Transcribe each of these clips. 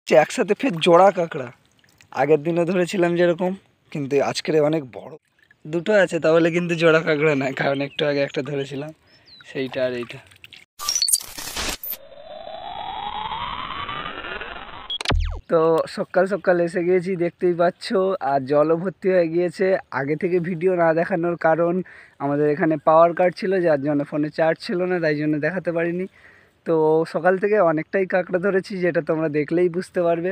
একসাথে ফের জোড়া কাঁকড়া আগের দিনে ধরেছিলাম যেরকম, কিন্তু আজকের অনেক বড় দুটো আছে, তাহলে কিন্তু জোড়া কাঁকড়া নয়, কারণ একটু আগে একটা ধরেছিলাম সেইটা আর এইটা। তো সকাল সকাল এসে গিয়েছি, দেখতেই পাচ্ছ, আর জলও ভর্তি হয়ে গিয়েছে। আগে থেকে ভিডিও না দেখানোর কারণ আমাদের এখানে পাওয়ার কাট ছিল, যার জন্য ফোনে চার্জ ছিল না, তাই জন্য দেখাতে পারিনি। তো সকাল থেকে অনেকটাই কাঁকড়া ধরেছি, যেটা তোমরা দেখলেই বুঝতে পারবে।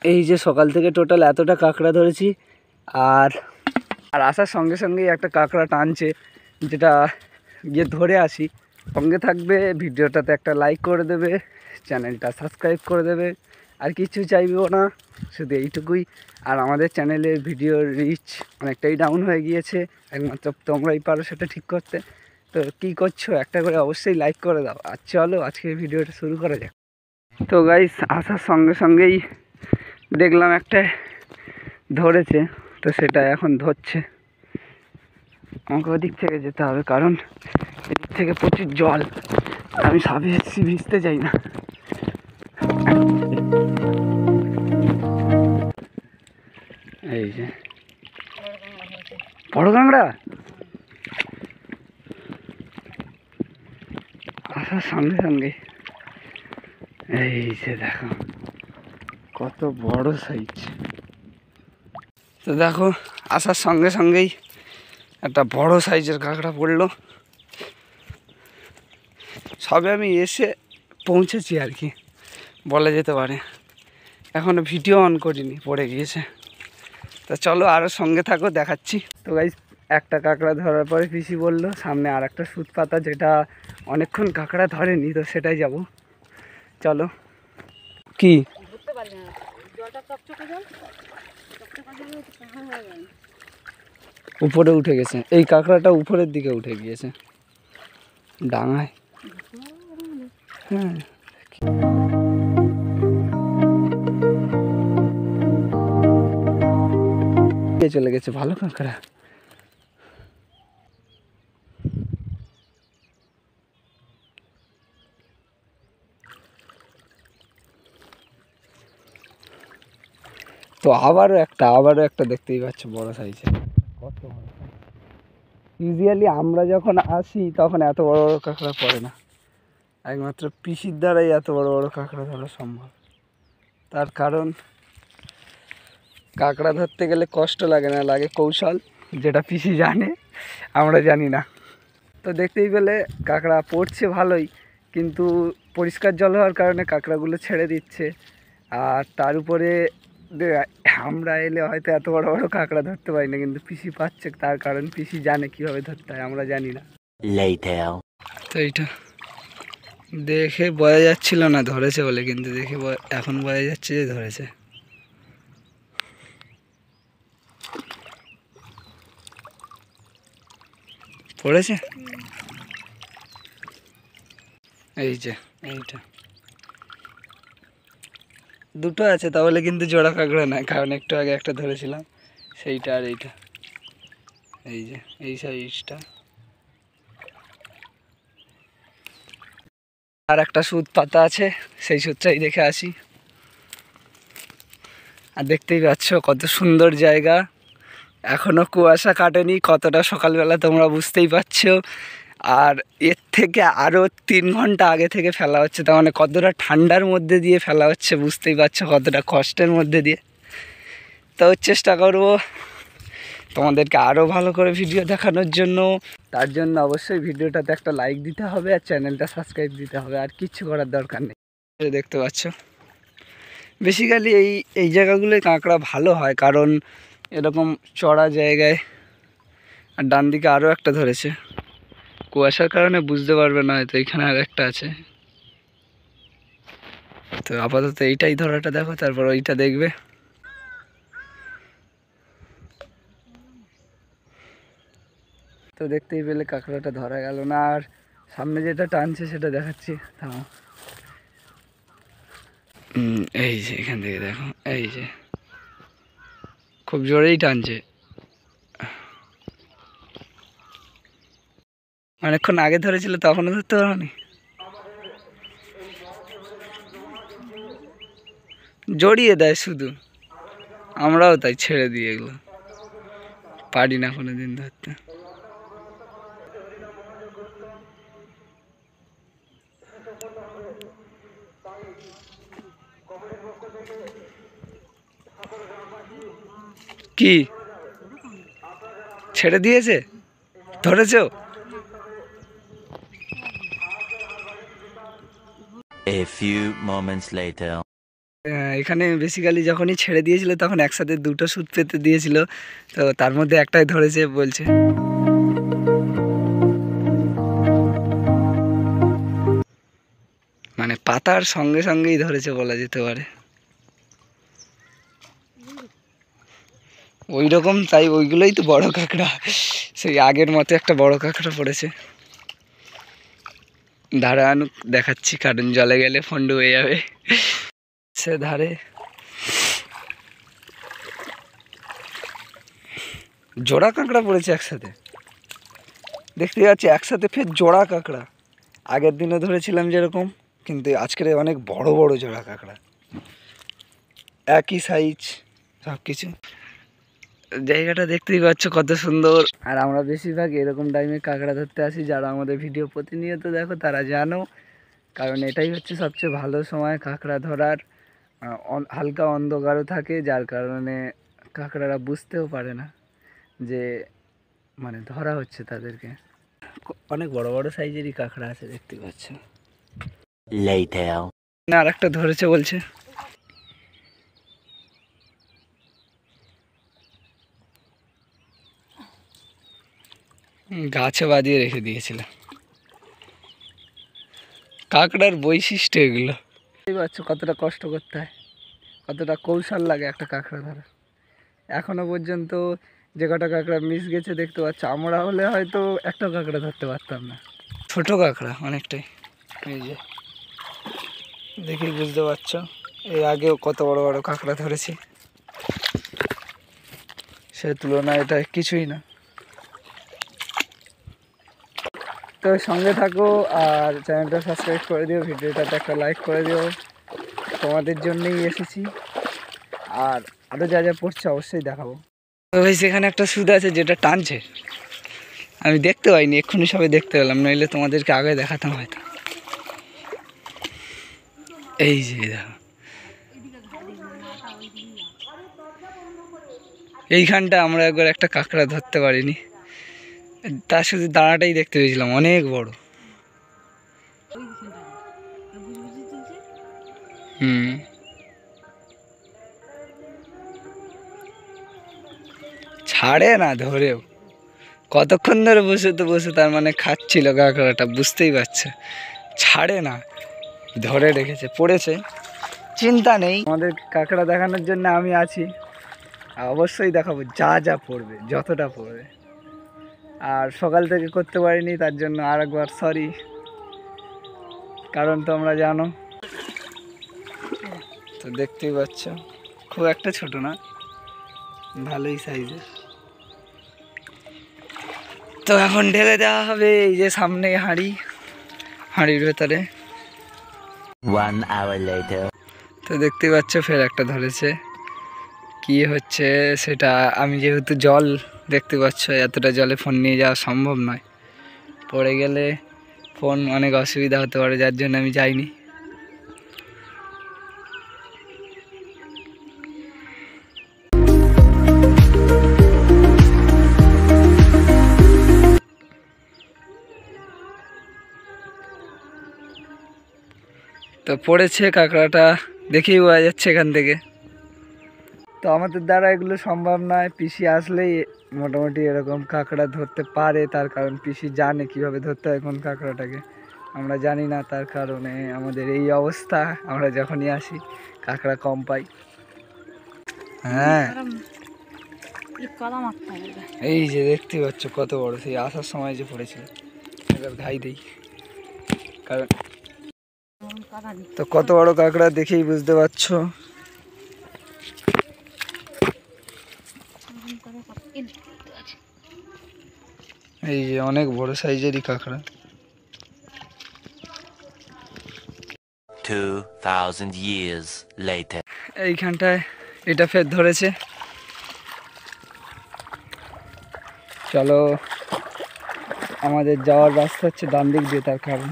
এই যে সকাল থেকে টোটাল এতটা কাঁকড়া ধরেছি, আর আসার সঙ্গে সঙ্গেই একটা কাঁকড়া টানছে, যেটা গিয়ে ধরে আসি। সঙ্গে থাকবে, ভিডিওটাতে একটা লাইক করে দেবে, চ্যানেলটা সাবস্ক্রাইব করে দেবে, আর কিছু চাইবেও না, শুধু এইটুকুই। আর আমাদের চ্যানেলের ভিডিওর রিচ অনেকটাই ডাউন হয়ে গিয়েছে, একমাত্র তোমরাই পারো সেটা ঠিক করতে। তো কী করছো, একটা করে অবশ্যই লাইক করে দাও। আর চলো আজকের ভিডিওটা শুরু করা যাক। তো গাইস, আসার সঙ্গে সঙ্গেই দেখলাম একটা ধরেছে, তো সেটা এখন ধরছে। আমাকে ওদিক থেকে যেতে হবে, কারণ এদিক থেকে প্রচুর জল, আমি সাপে এসেছি, ভিজতে চাই না। এই যে বড় কাঁকড়া আসার সঙ্গে সঙ্গে, এই যে দেখো কত বড় সাইজ। তো দেখো আসার সঙ্গে সঙ্গেই একটা বড় সাইজের কাঁকড়া পড়লো। সবে আমি এসে পৌঁছেছি আর কি বলা যেতে পারে, এখনও ভিডিও অন করিনি, পড়ে গিয়েছে। তা চলো আরও সঙ্গে থাকো, দেখাচ্ছি। তো গাইস, একটা কাঁকড়া ধরার পরে পিসি বললো সামনে আর একটা সুত পাতা, যেটা অনেকক্ষণ কাঁকড়া ধরেনি, তো সেটাই যাব। চলো। কি উপরে উঠে গেছে, এই কাঁকড়াটা উপরের দিকে উঠে গিয়েছে ডাঙায়। হ্যাঁ, চলে গেছে ভালো কাঁকড়া। তো আবারও একটা দেখতেই পাচ্ছ বড় সাইজের। কত বড়! ইউজুয়ালি আমরা যখন আসি তখন এত বড় বড় কাঁকড়া পড়ে না, একমাত্র পিসির দ্বারাই এত বড় বড় কাঁকড়া ধরা সম্ভব। তার কারণ কাঁকড়া ধরতে গেলে কষ্ট লাগে না, লাগে কৌশল, যেটা পিসি জানে, আমরা জানি না। তো দেখতেই পেলে কাঁকড়া পড়ছে ভালোই, কিন্তু পরিষ্কার জল হওয়ার কারণে কাঁকড়াগুলো ছেড়ে দিচ্ছে। আর তার উপরে আমরা এলে হয়তো এত বড় বড় কাঁকড়া ধরতে পারি না, কিন্তু পিসি পাচ্ছে, তার কারণ পিসি জানে কীভাবে ধরতে হয়, আমরা জানি না। তো এইটা দেখে বোঝা যাচ্ছিল না ধরেছে বলে, কিন্তু দেখে এখন বোঝা যাচ্ছে যে ধরেছে। পড়েছে এই যে, এইটা দুটো আছে, তাহলে কিন্তু জোড়া কাঁকড়া নয়, কারণ একটু আগে একটা ধরেছিলাম সেইটা আর এইটা। এই যে এই সাইজটা। আর একটা সুত পাতা আছে, সেই সুতটাই দেখে আসি। আর দেখতেই পাচ্ছ কত সুন্দর জায়গা, এখনও কুয়াশা কাটেনি, কতটা সকালবেলা তোমরা বুঝতেই পারছো। আর এর থেকে আরও 3 ঘন্টা আগে থেকে ফেলা হচ্ছে, তার মানে কতটা ঠান্ডার মধ্যে দিয়ে ফেলা হচ্ছে, বুঝতেই পারছো কতটা কষ্টের মধ্যে দিয়ে। তো চেষ্টা করবো তোমাদেরকে আরও ভালো করে ভিডিও দেখানোর জন্য। তার জন্য অবশ্যই ভিডিওটাতে একটা লাইক দিতে হবে, আর চ্যানেলটা সাবস্ক্রাইব দিতে হবে, আর কিচ্ছু করার দরকার নেই। দেখতে পাচ্ছ বেসিক্যালি এই জায়গাগুলোয় কাঁকড়া ভালো হয়, কারণ এরকম চড়া জায়গায়। আর ডান দিকে আরও একটা ধরেছে, কুয়াশার কারণে বুঝতে পারবে না হয়তো, এখানে আর একটা আছে। তো আপাতত এইটাই ধরাটা দেখো, তারপর ওইটা দেখবে। তো দেখতেই পেলে কাঁকড়াটা ধরা গেল না, আর সামনে যেটা টানছে সেটা দেখাচ্ছি। থামো, এই যে এখান থেকে দেখো, এই যে খুব জোরেই টানছে, অনেকক্ষণ আগে ধরেছিল তখনও ধরতে পারোনি। জড়িয়ে দেয় শুধু, আমরাও তাই ছেড়ে দিই, এগুলো পারি না কোনো দিন ধরতে। কি ছেড়ে দিয়েছে, ধরেছো? A few moments later. এখানে বেসিক্যালি যখনই ছেড়ে দিয়েছিল তখন একসাথে দুটো সুদ পেতে দিয়েছিল, তো তার মধ্যে একটাই ধরেছে বলছে। মানে পাতার সঙ্গে সঙ্গেই ধরেছে বলা যেতে পারে। ওই রকম, তাই ওইগুলোই তো বড় কাঁকড়া। সেই আগের মতো একটা বড় কাঁকড়া পড়েছে। ধারে আনুক দেখাচ্ছি, কারণ জলে গেলে ফন্ড হয়ে যাবে। সে ধারে জোড়া কাঁকড়া পড়েছে একসাথে, দেখতে পাচ্ছি একসাথে ফের জোড়া কাঁকড়া। আগের দিনে ধরেছিলাম যেরকম, কিন্তু আজকের অনেক বড় বড় জোড়া কাঁকড়া, একই সাইজ সব কিছু। জায়গাটা দেখতেই পাচ্ছ কত সুন্দর। আর আমরা বেশিরভাগ এরকম টাইমে কাঁকড়া ধরতে আসি, যারা আমাদের ভিডিও প্রতিনিয়ত দেখো তারা জানো, কারণ এটাই হচ্ছে সবচেয়ে ভালো সময় কাঁকড়া ধরার। হালকা অন্ধকারও থাকে, যার কারণে কাঁকড়ারা বুঝতেও পারে না যে মানে ধরা হচ্ছে তাদেরকে। অনেক বড় বড় সাইজেরই কাঁকড়া আছে দেখতে পাচ্ছ। না, আর একটা ধরেছে বলছে। গাছে বাঁধিয়ে রেখে দিয়েছিল। কাঁকড়ার বৈশিষ্ট্য এগুলো, বুঝতেই পারছো কতটা কষ্ট করতে হয়, কতটা কৌশল লাগে একটা কাঁকড়া ধরা। এখনো পর্যন্ত যে কটা কাঁকড়া মিস গেছে দেখতে পাচ্ছ, আমরা হলে হয়তো একটা কাঁকড়া ধরতে পারতাম না। ছোট কাঁকড়া অনেকটাই, এই যে দেখেই বুঝতে পারছো। এর আগেও কত বড় বড় কাঁকড়া ধরেছি, সে তুলনায় এটা কিছুই না। তো সঙ্গে থাকো আর চ্যানেলটা সাবস্ক্রাইব করে দিও, ভিডিওটাতে একটা লাইক করে দিও, তোমাদের জন্যই এসেছি। আর আরও যা যা পড়ছে অবশ্যই দেখাবো। তো ভাই সেখানে একটা সুদ আছে যেটা টানছে, আমি দেখতে পাইনি, এক্ষুনি সবাই দেখতে পেলাম, নইলে তোমাদেরকে আগে দেখাতাম হয়তো। এই যে দেখো, এইখানটা আমরা একবার একটা কাঁকড়া ধরতে পারিনি, তার শুধু দাঁড়াটাই দেখতে পেয়েছিলাম, অনেক বড়। ছাড়ে না ধরেও, কতক্ষণ ধরে বসে তো বসে তার মানে খাচ্ছিল কাঁকড়াটা, বুঝতেই পারছে, ছাড়ে না, ধরে রেখেছে, পড়েছে, চিন্তা নেই। আমাদের কাঁকড়া দেখানোর জন্য আমি আছি, অবশ্যই দেখাবো যা যা পড়বে, যতটা পড়বে। আর সকাল থেকে করতে পারিনি, তার জন্য আর একবার সরি, কারণ তোমরা জানো। তো দেখতেই পাচ্ছ খুব একটা ছোট না, ভালোই সাইজের। তো এখন ঢেলে দেওয়া হবে, এই যে সামনে হাঁড়ির ভেতরে। 1 hour later. তো দেখতেই পাচ্ছ ফের একটা ধরেছে, কি হচ্ছে সেটা আমি যেহেতু জল দেখতে পাচ্ছ, এতটা জলে ফোন নিয়ে যাওয়া সম্ভব নয়, পড়ে গেলে ফোন অনেক অসুবিধা হতে পারে, যার জন্য আমি যাইনি। তো পড়েছে কাঁকড়াটা, দেখেই বোঝা যাচ্ছে এখান থেকে। তো আমাদের দ্বারা এগুলো সম্ভব নয়, পিসি আসলেই মোটামুটি এরকম কাঁকড়া ধরতে পারে, তার কারণ পিসি জানে কিভাবে ধরতে হয় কোন কাঁকড়াটাকে, আমরা জানি না, তার কারণে আমাদের এই অবস্থা। আমরা যখনই আসি কাঁকড়া কম পাই। হ্যাঁ, এই যে দেখতে পাচ্ছ কত বড়, সেই আসার সময় যে পড়েছিল, এবার ঘাই দেই, কারণ তো কত বড় কাঁকড়া দেখেই বুঝতে পারছো। এই যে অনেক বড় সাইজেরই কাঁকড়া। 2000 years later. এইখানটায় এটা ফের ধরেছে। চলো, আমাদের যাওয়ার রাস্তা হচ্ছে ডান দিক দিয়ে, তার কারণ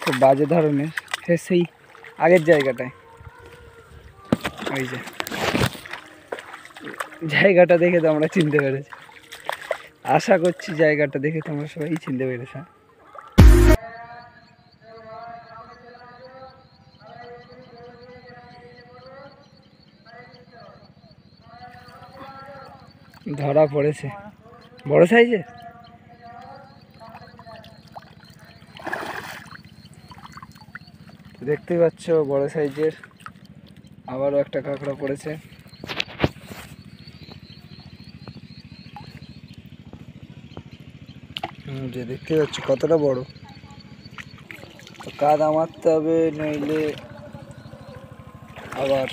খুব বাজে ধরনের ফের সেই আগের জায়গাটায়। ওই যে জায়গাটা দেখে তো আমরা চিনতে পেরেছি, আশা করছি জায়গাটা দেখে তোমরা সবাই চিনতে পেরেছ। ধরা পড়েছে বড় সাইজে। দেখতেই পাচ্ছ বড় সাইজের আবারও একটা কাঁকড়া পড়েছে। যে দেখতে পাচ্ছ কতটা বড়, তো কাদা মারতে হবে, নইলে আবার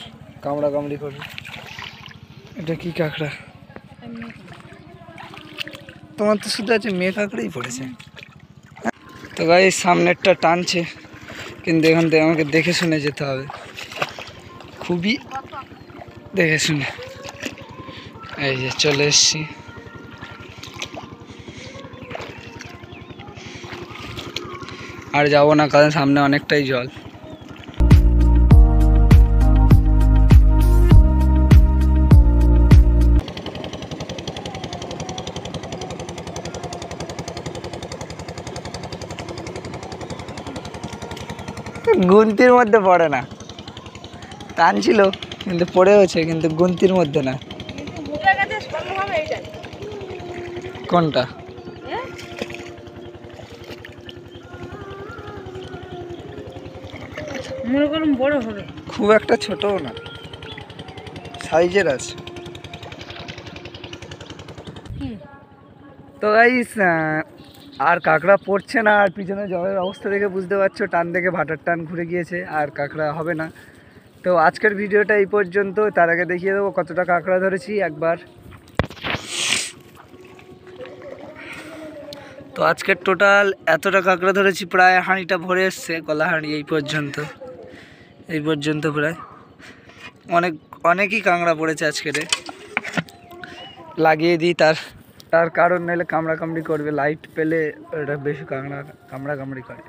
কামড়া কামড়ি করবে। এটা কি কাঁকড়া? তোমার তো শুধু আছে মেয়ে কাঁকড়াই পড়েছে। তো গাই সামনেরটা টানছে, কিন্তু এখান থেকে আমাকে দেখে শুনে যেতে হবে, খুবই দেখে শুনে। এই যে চলে এসছি। আর যাবো না, কারণ সামনে অনেকটাই জল। গুনতির মধ্যে পড়ে না, টানছিল কিন্তু পড়েওছে, কিন্তু গুনতির মধ্যে না। কোনটা? মনে করুন বড় হবে, খুব একটা ছোটও না, সাইজের আছে। তো গাইস, আর কাঁকড়া পড়ছে না, আর পিছনে জলের অবস্থা দেখে বুঝতে পারছো টান দেখে ভাটার টান ঘুরে গিয়েছে, আর কাঁকড়া হবে না। তো আজকের ভিডিওটা এই পর্যন্ত। তার আগে দেখিয়ে দেবো কতটা কাঁকড়া ধরেছি একবার। তো আজকের টোটাল এতটা কাঁকড়া ধরেছি, প্রায় হাঁড়িটা ভরে এসছে, গলা হাঁড়ি এই পর্যন্ত প্রায় অনেকই কাঁকড়া পড়েছে আজকের। লাগিয়ে দিই তার কারণ নাহলে কামড়া কামড়ি করবে, লাইট পেলে এটা বেশি কামড়া কামড়ি করে।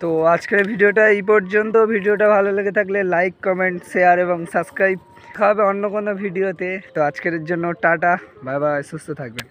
তো আজকের ভিডিওটা এই পর্যন্ত। ভিডিওটা ভালো লেগে থাকলে লাইক, কমেন্ট, শেয়ার এবং সাবস্ক্রাইব। দেখা হবে অন্য কোনো ভিডিওতে। তো আজকের জন্য টাটা, বাই বাই, সুস্থ থাকবেন।